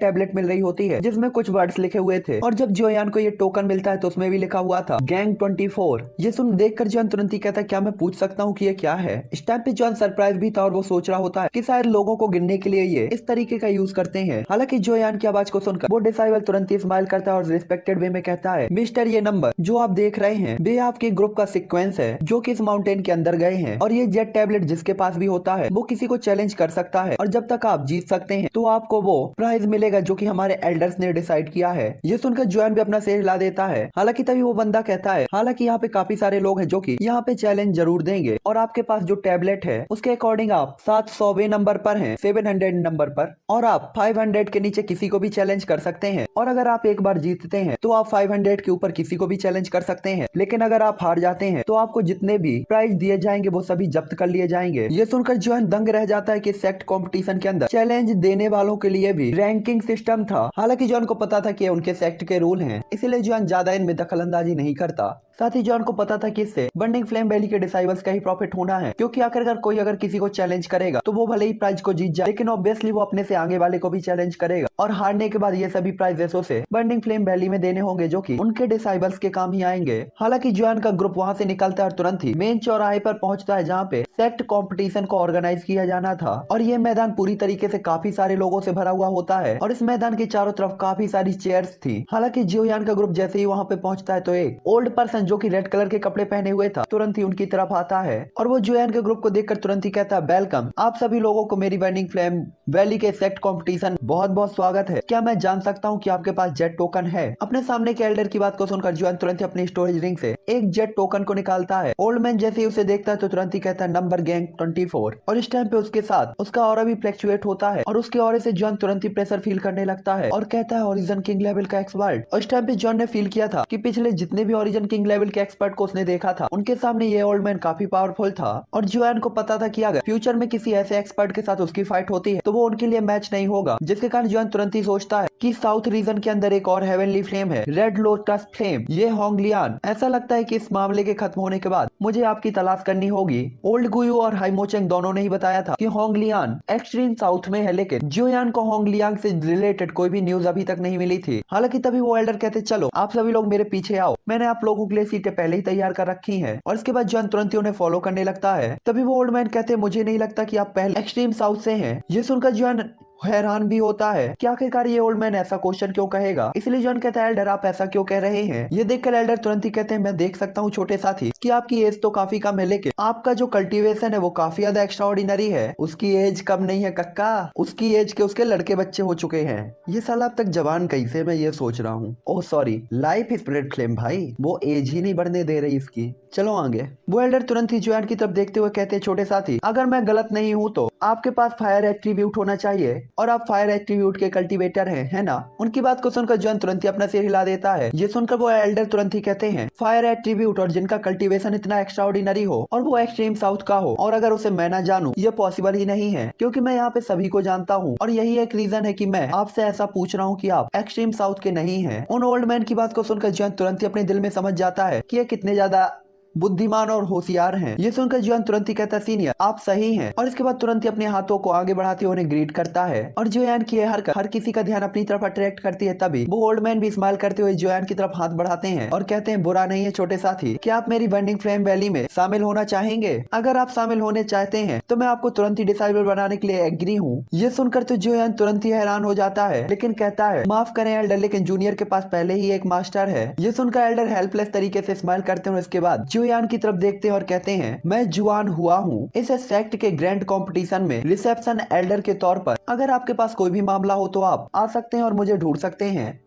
टैबलेट मिल रही होती है, जिसमें कुछ वर्ड्स लिखे हुए थे। और जब जोयान को ये टोकन मिलता है तो उसमें भी लिखा हुआ था गैंग 24। ये सुन देखकर जोयान तुरंत ही कहता है, क्या मैं पूछ सकता हूँ कि ये क्या है? इस टाइम पे जोयान सरप्राइज भी था और वो सोच रहा होता है कि शायद लोगों को गिनने के लिए ये इस तरीके का यूज करते हैं। हालांकि जोयान की आवाज को सुनकर वो डिसाइबल तुरंत ही स्माइल करता है और रिस्पेक्टेड वे में कहता है, मिस्टर ये नंबर जो आप देख रहे हैं वे आपके ग्रुप का सीक्वेंस है जो कि इस माउंटेन के अंदर गए हैं, और ये जेट टैबलेट जिसके पास भी होता है वो किसी को चैलेंज कर सकता है, और जब तक आप जीत सकते हैं तो आपको वो प्राइज मिलेगा जो कि हमारे एल्डर्स ने डिसाइड किया है। ये सुनकर जोयान भी अपना सिर हिला देता है। हालांकि तभी वो बंदा कहता है, हालांकि यहाँ पे काफी सारे लोग हैं जो कि यहाँ पे चैलेंज जरूर देंगे, और आपके पास जो टैबलेट है उसके अकॉर्डिंग आप 700वें नंबर पर हैं, 700 नंबर पर, और आप 500 के नीचे किसी को भी चैलेंज कर सकते हैं, और अगर आप एक बार जीतते हैं तो आप 500 के ऊपर किसी को भी चैलेंज कर सकते हैं, लेकिन अगर आप हार जाते हैं तो आपको जितने भी प्राइज दिए जाएंगे वो सभी जब्त कर लिए जाएंगे। ये सुनकर जोयान दंग रह जाता है कि सेक्ट कंपटीशन के अंदर चैलेंज देने वालों के लिए भी रैंकिंग सिस्टम था। हालांकि जोयान को पता था कि उनके सेक्ट के रूल हैं, इसीलिए जोयान ज्यादा इनमें दखल अंदाजी नहीं करता। साथ ही जोयान को पता था कि इससे बर्निंग फ्लेम वैली के डिसाइबल्स का ही प्रॉफिट होना है, क्योंकि आखिरकार कोई अगर किसी को चैलेंज करेगा तो वो भले ही प्राइज को जीत जाए, लेकिन ऑब्वियसली वो अपने से आगे वाले को भी चैलेंज करेगा, और हारने के बाद ये सभी प्राइजेस से बर्निंग फ्लेम वैली में देने होंगे जो कि उनके डिसाइबल्स के काम ही आएंगे। हालांकि जोयान का ग्रुप वहां से निकलता है और तुरंत ही मेन चौराहे पर पहुंचता है जहाँ पे सेक्ट कॉम्पिटिशन को ऑर्गेनाइज किया जाना था, और ये मैदान पूरी तरीके से काफी सारे लोगों से भरा हुआ होता है, और इस मैदान के चारों तरफ काफी सारी चेयर्स थी। हालांकि जोयान का ग्रुप जैसे ही वहाँ पे पहुंचता है तो एक ओल्ड पर्सन जो कि रेड कलर के कपड़े पहने हुए था तुरंत ही उनकी तरफ आता है, और वो जोयान के ग्रुप को देखकर तुरंत ही कहता है, वेलकम, आप सभी लोगों को मेरी बर्निंग फ्लेम वैली के सेक्ट कंपटीशन बहुत बहुत स्वागत है। क्या मैं जान सकता हूँ कि आपके पास जेट टोकन है? अपने सामने के एल्डर की बात को सुनकर जोयान तुरंत ही अपनी स्टोरेज रिंग से एक जेट टोकन को निकालता है। ओल्ड मैन जैसे ही उसे देखता है तो तुरंत ही कहता है, नंबर गैंग 24, और इस टाइम पे उसके साथ उसका ऑरा भी फ्लक्चुएट होता है, और उसके ऑरे से जोयान तुरंत ही प्रेशर फील करने लगता है और कहता है, ओरिजिन किंग लेवल का एक्सपर्ट। और इस टाइम पे जोयान ने फील किया था कि पिछले जितने भी ओरिजिन किंग लेवल के एक्सपर्ट को उसने देखा था उनके सामने ये ओल्ड मैन काफी पावरफुल था, और जोयान को पता था कि अगर फ्यूचर में किसी ऐसे एक्सपर्ट के साथ उसकी फाइट होती है तो वो उनके लिए मैच नहीं होगा, जिसके कारण जोयान तुरंत ही सोचता है कि साउथ रीजन के अंदर एक और हेवनली फ्लेम है, रेड लोटस फ्लेम, ये होंगलियान। ऐसा लगता है कि इस मामले के खत्म होने के बाद मुझे आपकी तलाश करनी होगी। ओल्ड गुयू और हाइमोचेंग दोनों ने ही बताया था कि होंगलियान एक्सट्रीम साउथ में है, लेकिन जोयान को होंगलियांग से रिलेटेड कोई भी न्यूज अभी तक नहीं मिली थी। हालांकि तभी वो एल्डर कहते, चलो आप सभी लोग मेरे पीछे आओ, मैंने आप लोगों के लिए सीटें पहले ही तैयार कर रखी हैं। और इसके बाद जोयान तुरंत ही उन्हें फॉलो करने लगता है। तभी वो ओल्ड मैन कहते, मुझे नहीं लगता कि आप पहले एक्सट्रीम साउथ से हैं। ये सुनकर जोयान हैरान भी होता है कि आखिरकार ये ओल्ड मैन ऐसा क्वेश्चन क्यों कहेगा, इसलिए जोयान कहता है, एल्डर आप ऐसा क्यों कह रहे हैं? ये देखकर एल्डर तुरंत ही कहते हैं, मैं देख सकता हूँ छोटे साथी कि आपकी एज तो काफी कम है, लेकिन आपका जो कल्टीवेशन है वो काफी ज्यादा एक्स्ट्राऑर्डिनरी है। उसकी एज कम नहीं है कक्का, उसकी एज के उसके लड़के बच्चे हो चुके हैं। ये साला अब तक जवान कैसे, मैं ये सोच रहा हूँ। Oh sorry, life is red flame भाई, वो एज ही नहीं बढ़ने दे रही इसकी। चलो आगे। वो एल्डर तुरंत ही जोयान की तरफ देखते हुए कहते हैं, छोटे साथी अगर मैं गलत नहीं हूँ तो आपके पास फायर एट्रीब्यूट होना चाहिए, और आप फायर एट्रीब्यूट के कल्टीवेटर हैं, है ना? उनकी बात को सुनकर जोयान तुरंत ही अपना सिर हिला देता है। ये सुनकर वो एल्डर तुरंत ही कहते हैं, फायर एट्रीब्यूट और जिनका कल्टीवेशन इतना एक्स्ट्राऑर्डिनरी हो और वो एक्सट्रीम साउथ का हो, और अगर उसे मैं ना जानूं ये पॉसिबल ही नहीं है, क्योंकि मैं यहाँ पे सभी को जानता हूँ, और यही एक रीजन है कि मैं आपसे ऐसा पूछ रहा हूँ कि आप एक्सट्रीम साउथ के नहीं है। उन ओल्ड मैन की बात को सुनकर जोयान तुरंत ही अपने दिल में समझ जाता है कि ये कितने ज्यादा बुद्धिमान और होशियार हैं। ये सुनकर जोयान तुरंत ही कहता है, सीनियर आप सही हैं, और इसके बाद तुरंत ही अपने हाथों को आगे बढ़ाते हुए उन्हें ग्रीट करता है। और जोयान की हरकत हर किसी का ध्यान अपनी तरफ अट्रैक्ट करती है। तभी वो ओल्ड मैन भी स्माइल करते हुए जोयान की तरफ हाथ बढ़ाते हैं और कहते हैं, बुरा नहीं है छोटे साथी, क्या आप मेरी बर्निंग फ्लेम वैली में शामिल होना चाहेंगे? अगर आप शामिल होने चाहते हैं तो मैं आपको तुरंत ही डिसाइबल बनाने के लिए एग्री हूँ। ये सुनकर तो जोयान तुरंत ही हैरान हो जाता है, लेकिन कहता है, माफ करें एल्डर, लेकिन जूनियर के पास पहले ही एक मास्टर है। ये सुनकर एल्डर हेल्पलेस तरीके से स्माइल करते हैं, इसके बाद जोयान की तरफ देख और कहते हैं, मैं जुआन हुआ हूँ इस सेक्ट के ग्रैंड कंपटीशन में रिसेप्शन एल्डर के तौर पर। अगर आपके पास कोई भी मामला हो तो आप आ सकते हैं और मुझे ढूंढ सकते हैं।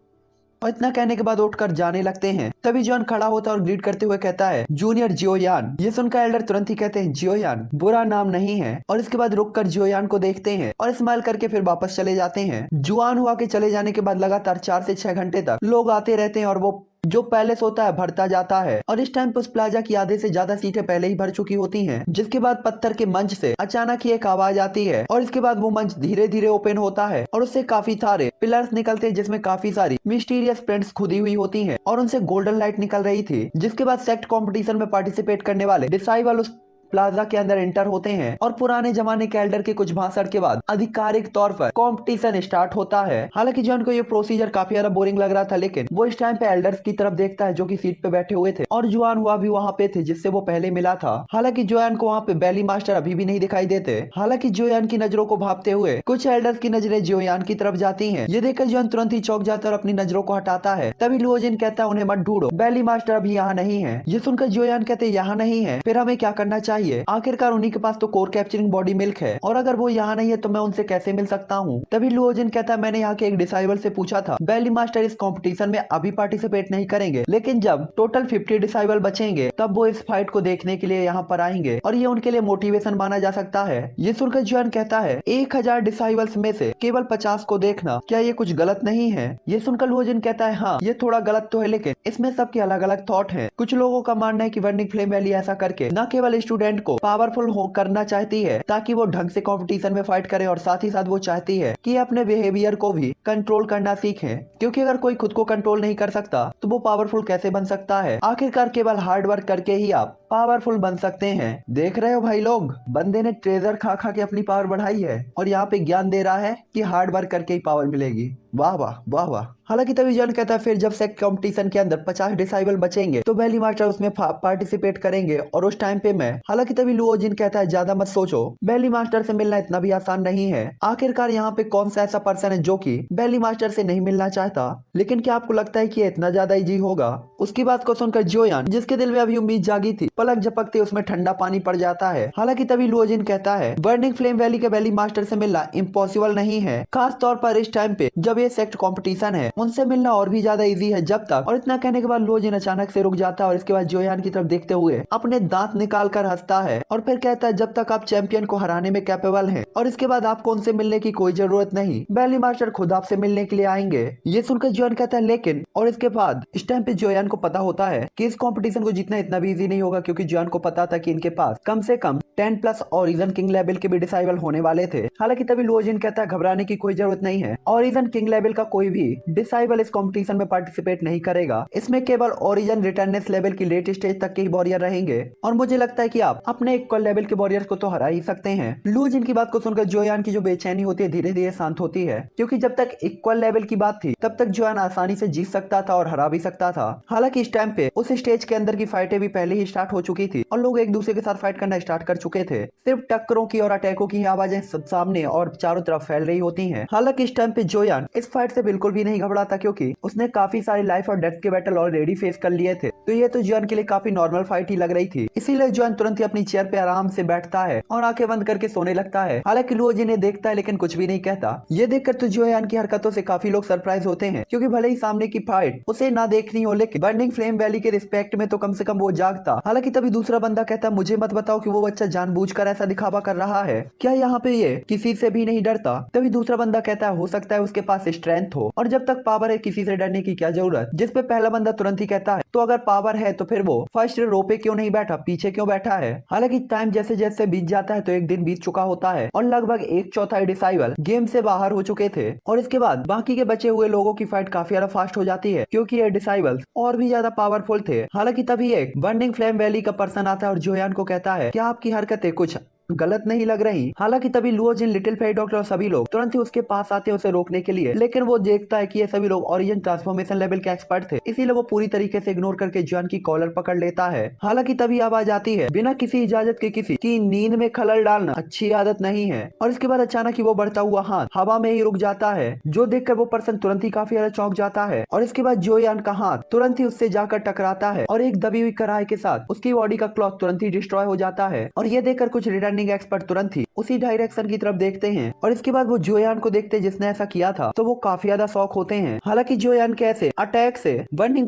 और इतना कहने के बाद उठकर जाने लगते हैं। तभी जोयान खड़ा होता है और ग्रीट करते हुए कहता है, जूनियर जोयान। ये सुनकर एल्डर तुरंत ही कहते हैं, जोयान बुरा नाम नहीं है। और इसके बाद रुककर जोयान को देखते हैं और स्माइल करके फिर वापस चले जाते हैं। जुआन हुआ के चले जाने के बाद लगातार 4 से 6 घंटे तक लोग आते रहते हैं और वो जो पैलेस होता है भरता जाता है और इस टाइम पे उस प्लाजा की आधे से ज्यादा सीटें पहले ही भर चुकी होती हैं। जिसके बाद पत्थर के मंच से अचानक ही एक आवाज आती है और इसके बाद वो मंच धीरे धीरे ओपन होता है और उससे काफी सारे पिलर्स निकलते हैं जिसमें काफी सारी मिस्टीरियस प्रिंट्स खुदी हुई होती हैं और उनसे गोल्डन लाइट निकल रही थी। जिसके बाद सेक्ट कंपटीशन में पार्टिसिपेट करने वाले डिसाइबल उस प्लाजा के अंदर एंटर होते हैं और पुराने जमाने के एल्डर के कुछ भाषण के बाद आधिकारिक तौर पर कंपटीशन स्टार्ट होता है। हालांकि जॉन को ये प्रोसीजर काफी ज्यादा बोरिंग लग रहा था, लेकिन वो इस टाइम पे एल्डर्स की तरफ देखता है जो कि सीट पे बैठे हुए थे और जुआन हुआ भी वहाँ पे थे जिससे वो पहले मिला था। हालांकि जोयान को वहाँ पे बैली मास्टर अभी भी नहीं दिखाई देते। हालांकि जोयान की नजरों को भापते हुए कुछ एल्डर्स की नजरें जोयान की तरफ जाती है। ये देखकर जोयान तुरंत ही चौंक जाता है और अपनी नजरों को हटाता है। तभी लुओजिन कहता है उन्हें मत ढूंढो, बैली मास्टर अभी यहाँ नहीं है। ये सुनकर जोयान कहते यहाँ नहीं है, फिर हमें क्या करना चाहिए? आखिरकार उन्हीं के पास तो कोर कैप्चरिंग बॉडी मिल्क है और अगर वो यहाँ नहीं है तो मैं उनसे कैसे मिल सकता हूँ? तभी लुओजिन कहता है मैंने यहाँ के एक डिसाइबल से पूछा था, बैली मास्टर इस कंपटीशन में अभी पार्टिसिपेट नहीं करेंगे, लेकिन जब टोटल 50 डिसाइबल बचेंगे तब वो इस फाइट को देखने के लिए यहाँ पर आएंगे और ये उनके लिए मोटिवेशन माना जा सकता है। ये सुनकर जुआन कहता है 1000 डिसाइबल्स में से केवल 50 को देखना, क्या ये कुछ गलत नहीं है? ये सुनकर लुओजिन कहता है हाँ, ये थोड़ा गलत तो है, लेकिन इसमें सबके अलग अलग थॉट है। कुछ लोगों का मानना है कि बर्निंग फ्लेम वैली ऐसा करके न केवल स्टूडेंट को पावरफुल करना चाहती है ताकि वो ढंग से कंपटीशन में फाइट करे और साथ ही साथ वो चाहती है कि अपने बिहेवियर को भी कंट्रोल करना सीखे, क्योंकि अगर कोई खुद को कंट्रोल नहीं कर सकता तो वो पावरफुल कैसे बन सकता है? आखिरकार केवल हार्ड वर्क करके ही आप पावरफुल बन सकते हैं। देख रहे हो भाई लोग, बंदे ने ट्रेजर खा खा के अपनी पावर बढ़ाई है और यहाँ पे ज्ञान दे रहा है कि हार्ड वर्क करके ही पावर मिलेगी। वाह वाह वाह वाह। हालांकि तभी जॉन कहता है फिर जब सेक्ट कंपटीशन के अंदर 50 डिसाइबल बचेंगे तो बैली मास्टर उसमें पार्टिसिपेट करेंगे और उस टाइम पे मैं। हालांकि तभी लुओजिन कहता है ज्यादा मत सोचो, बैली मास्टर से मिलना इतना भी आसान नहीं है। आखिरकार यहाँ पे कौन सा ऐसा पर्सन है जो कि बैली मास्टर से नहीं मिलना चाहता? लेकिन क्या आपको लगता है कि ये इतना ज्यादा इजी होगा? उसकी बात को सुनकर जोयान, जिसके दिल में अभी उम्मीद जागी थी, पलक झपकते उसमें ठंडा पानी पड़ जाता है। हालांकि तभी लुओजिन कहता है बर्निंग फ्लेम वैली के बैली मास्टर से मिलना इम्पॉसिबल नहीं है, खास तौर पर इस टाइम पे जब ये सेक्ट कंपटीशन है। उनसे मिलना और भी ज्यादा इजी है जब तक। और इतना कहने के बाद लुओजिन अचानक से रुक जाता है और इसके बाद जोयान की तरफ देखते हुए अपने दांत निकाल कर हंसता है और फिर कहता है जब तक आप चैंपियन को हराने में कैपेबल हैं और इसके बाद आपको उनसे मिलने की कोई जरूरत नहीं, बैली मास्टर खुद आपसे मिलने के लिए आएंगे। ये सुनकर जोयान कहता है लेकिन, और इसके बाद इस टाइम पे जोयान को पता होता है कि इस कंपटीशन को जीतना इतना भी इजी नहीं होगा, क्योंकि जोयान को पता था कि इनके पास कम से कम 10+ ओरिजिन किंग लेवल के भी डिसाइबल होने वाले थे। हालांकि तभी लुओजिन कहता है घबराने की कोई जरूरत नहीं है, ओरिजिन किंग लेवल का कोई भी डिसाइबल इस कंपटीशन में पार्टिसिपेट नहीं करेगा। इसमें केवल ओरिजिन रिटर्नेस लेवल की लेट स्टेज तक के ही वॉरियर रहेंगे और मुझे लगता है कि आप अपने इक्वल लेवल के वॉरियर्स को तो हरा ही सकते हैं। लुओजिन की बात को सुनकर जोयान की जो बेचैनी होती है धीरे धीरे शांत होती है, क्योंकि जब तक इक्वल लेवल की बात थी तब तक जोयान आसानी से जीत सकता था और हरा भी सकता था। हालांकि इस टाइम पे उस स्टेज के अंदर की फाइटें भी पहले ही स्टार्ट हो चुकी थी और लोग एक दूसरे के साथ फाइट करना स्टार्ट कर चुके थे। सिर्फ टक्करों की और अटैकों की आवाजें सब सामने और चारों तरफ फैल रही होती हैं। हालांकि इस टाइम पे जोयान इस फाइट से बिल्कुल भी नहीं घबराता, क्योंकि उसने काफी सारे लाइफ और डेथ के बैटल ऑलरेडी फेस कर लिए थे, तो ये तो जोयान के लिए काफी नॉर्मल फाइट ही लग रही थी। इसीलिए जोयान तुरंत ही अपनी चेयर पे आराम से बैठता है और आंखें बंद करके सोने लगता है। हालांकि लुओजिन ने देखता है लेकिन कुछ भी नहीं कहता। ये देखकर तो जोयान की हरकतों से काफी लोग सरप्राइज होते हैं, क्योंकि भले ही सामने की फाइट उसे ना देखनी हो, लेकिन बर्निंग फ्लेम वैली के रिस्पेक्ट में तो कम से कम वो जागता। हालांकि तभी दूसरा बंदा कहता है मुझे मत बताओ कि वो बच्चा जानबूझकर ऐसा दिखावा कर रहा है, क्या यहाँ पे ये किसी से भी नहीं डरता? तभी दूसरा बंदा कहता है हो सकता है उसके पास स्ट्रेंथ हो, और जब तक पावर है किसी से डरने की क्या जरूरत? जिस पे पहला बंदा तुरंत ही कहता है तो अगर पावर है तो फिर वो फर्स्ट रो पे क्यों नहीं बैठा, पीछे क्यों बैठा है? हालांकि टाइम जैसे जैसे बीत जाता है तो एक दिन बीत चुका होता है और लगभग 1/4 डिसाइबल गेम से बाहर हो चुके थे और इसके बाद बाकी के बचे हुए लोगों की फाइट काफी ज्यादा फास्ट हो जाती है, क्योंकि ये डिसाइबल्स और भी ज्यादा पावरफुल थे। हालांकि तभी एक बर्निंग फ्लेम वैली का पर्सन आता है और जोयान को कहता है क्या आपकी हरकतें कुछ गलत नहीं लग रही? हालांकि तभी लुओजिन, लिटिल फेरी डॉक्टर और सभी लोग तुरंत ही उसके पास आते हैं उसे रोकने के लिए, लेकिन वो देखता है कि ये सभी लोग ओरिजिन ट्रांसफॉर्मेशन लेवल के एक्सपर्ट थे, इसीलिए वो पूरी तरीके से इग्नोर करके जोयान की कॉलर पकड़ लेता है। हालांकि तभी आवाज आती है बिना किसी इजाजत के किसी की नींद में खलल डालना अच्छी आदत नहीं है, और इसके बाद अचानक ही वो बढ़ता हुआ हाथ हवा में ही रुक जाता है, जो देखकर वो पर्सन तुरंत ही काफी ज्यादा चौंक जाता है और इसके बाद जोयान का हाथ तुरंत ही उससे जाकर टकराता है और एक दबी हुई कढ़ाई के साथ उसकी बॉडी का क्लॉथ तुरंत ही डिस्ट्रॉय हो जाता है। और ये देखकर कुछ रिटर्न लर्निंग एक्सपर्ट तुरंत ही उसी डायरेक्शन की तरफ देखते हैं और इसके बाद वो जोयान को देखते हैं जिसने ऐसा किया था, तो वो काफी ज्यादा शॉक होते हैं। हालांकि जोयान के ऐसे अटैक से बर्निंग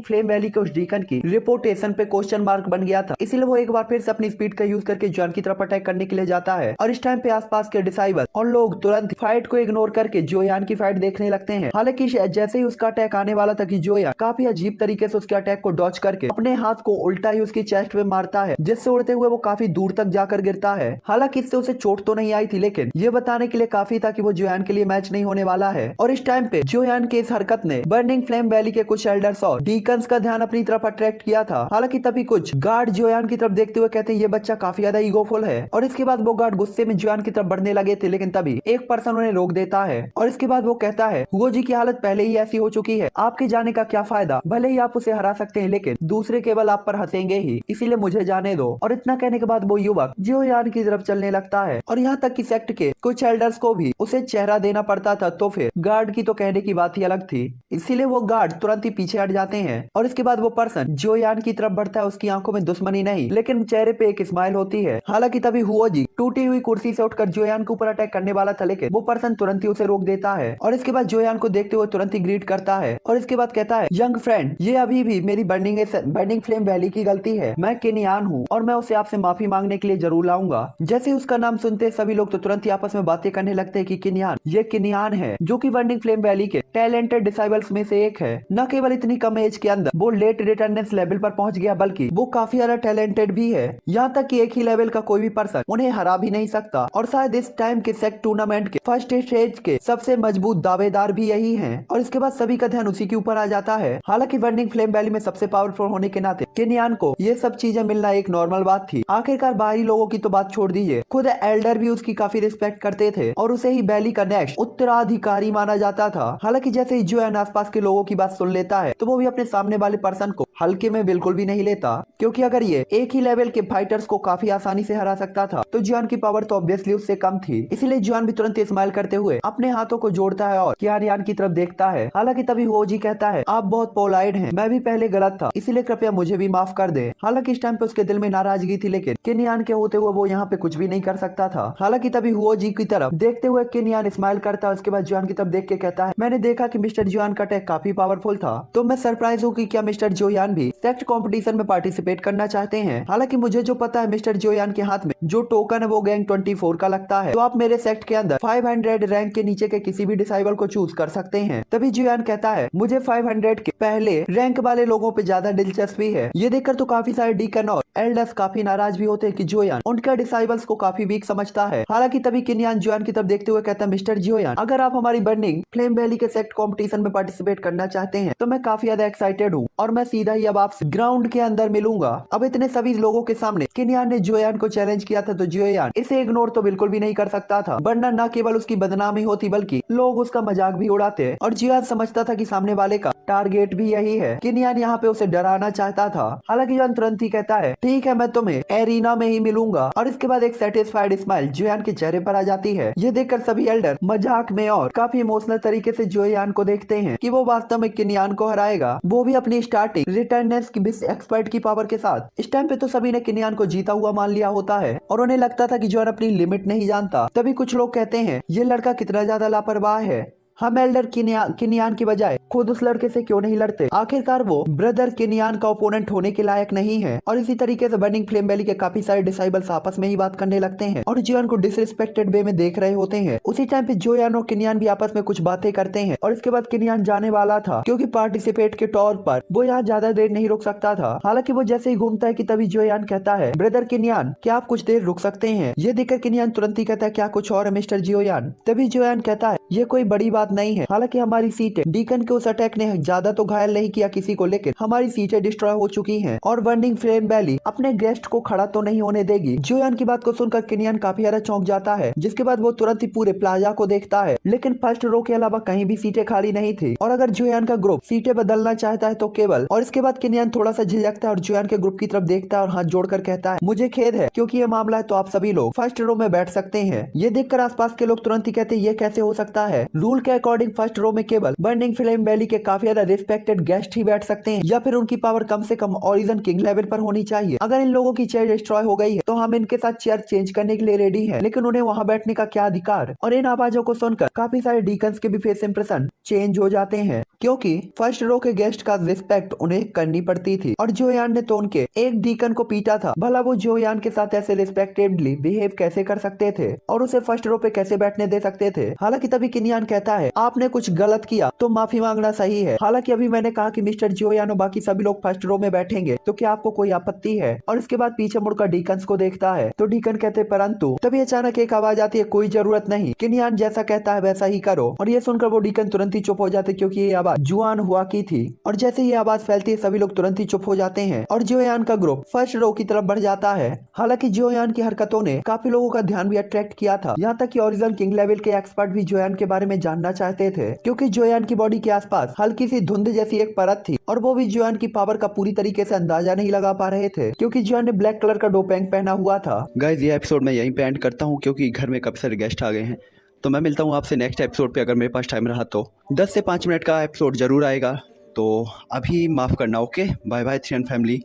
फ्लेम वैली के उस डीकन की रिपोर्टेशन पे क्वेश्चन मार्क बन गया था, इसीलिए वो एक बार फिर से अपनी स्पीड का यूज करके जोयान की तरफ अटैक करने के लिए जाता है। और इस टाइम पे आसपास के डिसाइबल और लोग तुरंत फाइट को इग्नोर करके जोयान की फाइट देखने लगते हैं। हालांकि जैसे ही उसका अटैक आने वाला था कि जोयान काफी अजीब तरीके से उसके अटैक को डॉच करके अपने हाथ को उल्टा ही उसकी चेस्ट पे मारता है, जिससे उड़ते हुए वो काफी दूर तक जाकर गिरता है। हालांकि इससे उसे चोट तो नहीं आई थी, लेकिन ये बताने के लिए काफी था कि वो जोयान के लिए मैच नहीं होने वाला है। और इस टाइम पे जोयान के इस हरकत ने बर्निंग फ्लेम वैली के कुछ एल्डर्स और डीकन्स का ध्यान अपनी तरफ अट्रैक्ट किया था। हालांकि तभी कुछ गार्ड जोयान की तरफ देखते हुए कहते हैं ये बच्चा काफी ज्यादा ईगोफुल है। और इसके बाद वो गार्ड गुस्से में जोयान की तरफ बढ़ने लगे थे, लेकिन तभी एक पर्सन उन्हें रोक देता है और इसके बाद वो कहता है हुगो जी की हालत पहले ही ऐसी हो चुकी है, आपके जाने का क्या फायदा, भले ही आप उसे हरा सकते हैं लेकिन दूसरे केवल आप पर हंसेंगे ही, इसीलिए मुझे जाने दो। और इतना कहने के बाद वो युवक जोयान की तरफ चलने लगता है और यहाँ तक कि सेक्ट के कुछ एल्डर्स को भी उसे चेहरा देना पड़ता था, तो फिर गार्ड की तो कहने की बात ही अलग थी, इसीलिए वो गार्ड तुरंत ही पीछे हट जाते हैं। और इसके बाद वो पर्सन जोयान की तरफ बढ़ता है, उसकी आंखों में दुश्मनी नहीं लेकिन चेहरे पे एक स्माइल होती है। हालांकि तभी हुओ जी टूटी हुई कुर्सी से उठकर जोयान के ऊपर अटैक करने वाला था, लेकिन वो पर्सन तुरंत ही उसे रोक देता है और इसके बाद जोयान को देखते हुए तुरंत ही ग्रीट करता है और इसके बाद कहता है यंग फ्रेंड, ये अभी भी मेरी बर्निंग फ्लेम वैली की गलती है, मैं केनियान हूँ और मैं उसे आपसे माफी मांगने के लिए जरूर लाऊंगा। जैसे उसका नाम सुनते सभी लोग तो तुरंत ही आपस में बातें करने लगते हैं कि केनियान, ये केनियान है जो कि बर्निंग फ्लेम वैली के टैलेंटेड डिसाइबल्स में से एक है। न केवल इतनी कम एज के अंदर वो लेट रिटर्नेंस लेवल पर पहुंच गया, बल्कि वो काफी ज्यादा टैलेंटेड भी है, यहाँ तक कि एक ही लेवल का कोई भी पर्सन उन्हें हरा भी नहीं सकता। और शायद इस टाइम के सेक्ट टूर्नामेंट के फर्स्ट स्टेज के सबसे मजबूत दावेदार भी यही हैं। और इसके बाद सभी का ध्यान उसी के ऊपर आ जाता है। हालांकि बर्निंग फ्लेम वैली में सबसे पावरफुल होने के नाते केनियान को ये सब चीजें मिलना एक नॉर्मल बात थी। आखिरकार बाहरी लोगों की तो बात छोड़ दीजिए, खुद एल्डर भी उसकी काफी रिस्पेक्ट करते थे और उसे ही वैली का नेक्स्ट उत्तराधिकारी माना जाता था। हालांकि जैसे ही जोयान आसपास के लोगों की बात सुन लेता है तो वो भी अपने सामने वाले पर्सन को हल्के में बिल्कुल भी नहीं लेता, क्योंकि अगर ये एक ही लेवल के फाइटर्स को काफी आसानी से हरा सकता था तो जोयान की पावर तो ऑब्वियसली उससे कम थी। इसीलिए जोयान भी तुरंत स्माइल करते हुए अपने हाथों को जोड़ता है और केनियान की तरफ देखता है। हालांकि तभी हुओ जी कहता है आप बहुत पोलाइट हैं, मैं भी पहले गलत था, इसीलिए कृपया मुझे भी माफ कर दे। हालांकि इस टाइम पे उसके दिल में नाराजगी थी, लेकिन केनियान के होते हुए वो यहाँ पे कुछ भी नहीं कर सकता था। हालांकि तभी हुओ जी की तरफ देखते हुए केनियान स्माइल करता है, उसके बाद जोयान की तरफ देख के कहता है मैंने देखा कि मिस्टर जोयान का अटैक काफी पावरफुल था, तो मैं सरप्राइज हूँ कि क्या मिस्टर जोयान भी सेक्ट कंपटीशन में पार्टिसिपेट करना चाहते हैं। हालांकि मुझे जो पता है मिस्टर जोयान के हाथ में जो टोकन है वो गैंग 24 का लगता है, तो आप मेरे सेक्ट के अंदर 500 रैंक के नीचे के किसी भी डिसाइबल को चूज कर सकते हैं। तभी जोयान कहता है मुझे 500 के पहले रैंक वाले लोगों पे ज्यादा दिलचस्पी है। ये देखकर तो काफी सारे डीकन और एल्डर्स काफी नाराज भी होते हैं कि जोयान उनके डिसाइबल्स को काफी वीक समझता है। हालांकि तभी केनियान जोयान की तरफ देखते हुए कहता है मिस्टर जोयान, अगर आप हमारी बर्निंग फ्लेम वैली के सेक्ट कंपटीशन में पार्टिसिपेट करना चाहते हैं तो मैं काफी ज्यादा एक्साइटेड हूँ और मैं सीधा ही अब आपसे ग्राउंड के अंदर मिलूंगा। अब इतने सभी लोगों के सामने केनियान ने जोयान को चैलेंज किया था, तो जोयान इसे इग्नोर तो बिल्कुल भी नहीं कर सकता था, वरना न केवल उसकी बदनामी होती बल्कि लोग उसका मजाक भी उड़ाते। और जोयान समझता था कि सामने वाले का टारगेट भी यही है। केनियान यहाँ पे उसे डराना चाहता था। हालांकि जोयान तुरंत ही कहता है ठीक है, मैं तुम्हें एरिना में ही मिलूंगा। और इसके बाद एक सेटिस्फाइड स्माइल जोयान के चेहरे पर आ जाती है। ये देखकर सभी एल्डर मजाक में और काफी इमोशनल तरीके से जोयान को देखते हैं कि वो वास्तव में केनियान को हराएगा, वो भी अपनी स्टार्टिंग रिटर्नेंस की एक्सपर्ट की पावर के साथ। इस टाइम पे तो सभी ने केनियान को जीता हुआ मान लिया होता है और उन्हें लगता था कि जोयान अपनी लिमिट नहीं जानता। तभी कुछ लोग कहते हैं ये लड़का कितना ज्यादा लापरवाह है, हम एल्डर केनियान की बजाय खुद उस लड़के से क्यों नहीं लड़ते, आखिरकार वो ब्रदर केनियान का ओपोनेंट होने के लायक नहीं है। और इसी तरीके से बर्निंग फ्लेम वैली के काफी सारे डिसाइबल्स आपस में ही बात करने लगते हैं और जोयान को डिसरिस्पेक्टेड वे में देख रहे होते हैं। उसी टाइम पे जोयान और केनियान भी आपस में कुछ बातें करते हैं और इसके बाद केनियान जाने वाला था, क्योंकि पार्टिसिपेट के तौर पर वो यहाँ ज्यादा देर नहीं रुक सकता था। हालांकि वो जैसे ही घूमता है कि तभी जोयान कहता है ब्रदर केनियान, क्या आप कुछ देर रुक सकते हैं। ये देखकर केनियान तुरंत ही कहता है क्या कुछ और है मिस्टर जोयान। तभी जोयान कहता है ये कोई बड़ी बात नहीं है। हालांकि हमारी सीटें डीकन के उस अटैक ने ज्यादा तो घायल नहीं किया किसी को, लेकिन हमारी सीटें डिस्ट्रॉय हो चुकी हैं और बर्निंग फ्लेम वैली अपने गेस्ट को खड़ा तो नहीं होने देगी। जोयान की बात को सुनकर केनियान काफी ज्यादा चौंक जाता है, जिसके बाद वो तुरंत ही पूरे प्लाजा को देखता है, लेकिन फर्स्ट रो के अलावा कहीं भी सीटें खाली नहीं थी। और अगर जोयान का ग्रुप सीटें बदलना चाहता है तो केवल। और इसके बाद केनियान थोड़ा सा झिझकता है और जोयान के ग्रुप की तरफ देखता है और हाथ जोड़कर कहता है मुझे खेद है, क्योंकि ये मामला है तो आप सभी लोग फर्स्ट रो में बैठ सकते हैं। ये देखकर आसपास के लोग तुरंत ही कहते हैं ये कैसे हो सकता कहता है रूल के अकॉर्डिंग फर्स्ट रो में केवल बर्निंग फ्लेम वैली के काफी ज्यादा रिस्पेक्टेड गेस्ट ही बैठ सकते हैं या फिर उनकी पावर कम से कम ओरिजिन किंग लेवल पर होनी चाहिए। अगर इन लोगों की चेयर डिस्ट्रॉय हो गई है तो हम इनके साथ चेयर चेंज करने के लिए रेडी है, लेकिन उन्हें वहाँ बैठने का क्या अधिकार। और इन आवाजों को सुनकर काफी सारे डीकन्स के भी फेस इंप्रेशन चेंज हो जाते हैं क्योंकि फर्स्ट रो के गेस्ट का रिस्पेक्ट उन्हें करनी पड़ती थी और जोयान ने तो उनके एक डीकन को पीटा था। भला वो जोयान के साथ ऐसे रिस्पेक्टेडली बिहेव कैसे कर सकते थे और उसे फर्स्ट रो पे कैसे बैठने दे सकते थे। हालांकि तभी किनियान कहता है आपने कुछ गलत किया तो माफी मांगना सही है। हालांकि अभी मैंने कहा कि मिस्टर जोयान और बाकी सभी लोग फर्स्ट रो में बैठेंगे तो क्या आपको कोई आपत्ति है। और इसके बाद पीछे मुड़कर डीकन्स को देखता है तो डीकन कहते परंतु तभी अचानक एक आवाज आती है कोई जरूरत नहीं, किनियान जैसा कहता है वैसा ही करो। और ये सुनकर वो डीकन तुरंत ही चुप हो जाते क्योंकि ये आवाज जुआन हुआ की थी। और जैसे ये आवाज फैलती है सभी लोग तुरंत ही चुप हो जाते हैं और जोयान का ग्रुप फर्स्ट रो की तरफ बढ़ जाता है। हालांकि जोयान की हरकतों ने काफी लोगों का ध्यान भी अट्रैक्ट किया था, यहाँ तक कि ओरिजिनल किंग लेवल के एक्सपर्ट भी जोयान के बारे में जानना चाहते थे क्योंकि जोयान की बॉडी के आसपास हल्की सी धुंध जैसी एक परत थी और वो भी जोयान की पावर का पूरी तरीके से अंदाजा नहीं लगा पा रहे थे क्योंकि जोयान ने ब्लैक कलर का डोपेंग पहना हुआ था। गाइस ये एपिसोड मैं यहीं पे एंड करता हूँ क्योंकि घर में काफी सारे गेस्ट आ गए हैं, तो मैं मिलता हूँ आपसे नेक्स्ट एपिसोड पे। अगर मेरे पास टाइम रहा तो 10 से 5 मिनट का एपिसोड जरूर आएगा, तो अभी माफ़ करना। Okay bye bye three and family.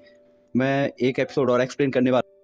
मैं एक एपिसोड और एक्सप्लेन करने वाला